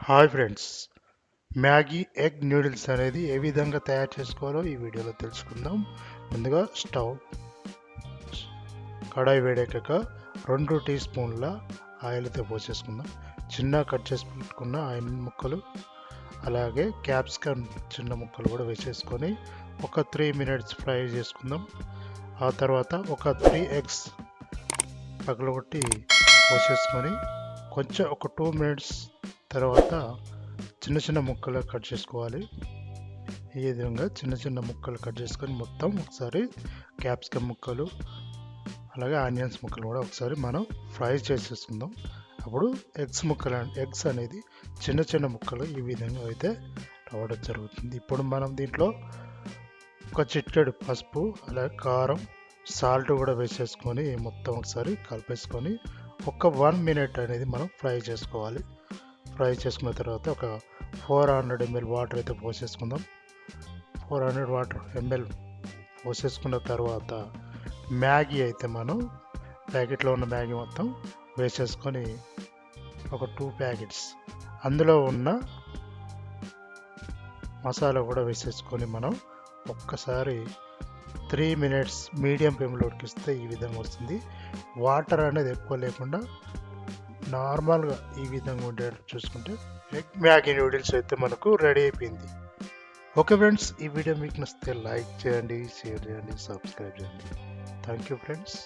Hi friends, Maggi egg noodles అనేది ఏ విధంగా తయారు చేసుకోవాలో ఈ వీడియోలో తెలుసుకుందాం. ముందుగా కడాయి వేడెక్కాక 2 టీ స్పూన్ల ఆయిల్ అయితే పోసేసుకుందాం. చిన్న కట్ చేసి పెట్టుకున్న ఆనియన్ ముక్కలు, అలాగే క్యాప్సికమ్ చిన్న ముక్కలు కూడా వేసేసుకొని ఒక 3 మినిట్స్ ఫ్రై చేసుకుందాం. ఆ తర్వాత ఒక 3 ఎగ్స్ పగలగొట్టి పోసేసుకొని కొంచెం ఒక 2 మినిట్స్ తర్వాత చిన్న చిన్న ముక్కలు కట్ చేసుకోవాలి. ఈ విధంగా చిన్న చిన్న ముక్కలు కట్ చేసుకొని మొత్తం ఒకసారి క్యాప్సికమ్ ముక్కలు అలాగే ఆనియన్స్ ముక్కలు కూడా ఒకసారి మనం ఫ్రై చేసేసుకుందాం. అప్పుడు ఎగ్స్ అనేది చిన్న చిన్న ముక్కలు ఈ విధంగా అయితే రావడం జరుగుతుంది. ఇప్పుడు మనం దీంట్లో ఒక చిటికెడు పసుపు అలాగే కారం, సాల్ట్ కూడా వేసేసుకొని మొత్తం ఒకసారి కలిపేసుకొని ఒక 1 మినిట్ అనేది మనం ఫ్రై చేసుకోవాలి. ఫ్రై చేసుకున్న తర్వాత ఒక 400 ml వాటర్ అయితే పోసేసుకుందాం. 400 ml పోసేసుకున్న తర్వాత మ్యాగీ అయితే మనం ప్యాకెట్లో ఉన్న మ్యాగీ మొత్తం వేసేసుకొని ఒక 2 ప్యాకెట్స్ అందులో ఉన్న మసాలా కూడా వేసేసుకొని మనం ఒక్కసారి 3 మినిట్స్ మీడియం ఫ్లేమ్లో ఉడికిస్తే ఈ విధంగా వస్తుంది. వాటర్ అనేది ఎక్కువ లేకుండా నార్మల్గా ఈ విధంగా ఉండేటట్టు చూసుకుంటే ఎగ్ మ్యాగీ నూడిల్స్ అయితే మనకు రెడీ అయిపోయింది. ఓకే ఫ్రెండ్స్, ఈ వీడియో మీకు నచ్చితే లైక్ చేయండి, షేర్ చేయండి, సబ్స్క్రైబ్ చేయండి. Thank you friends.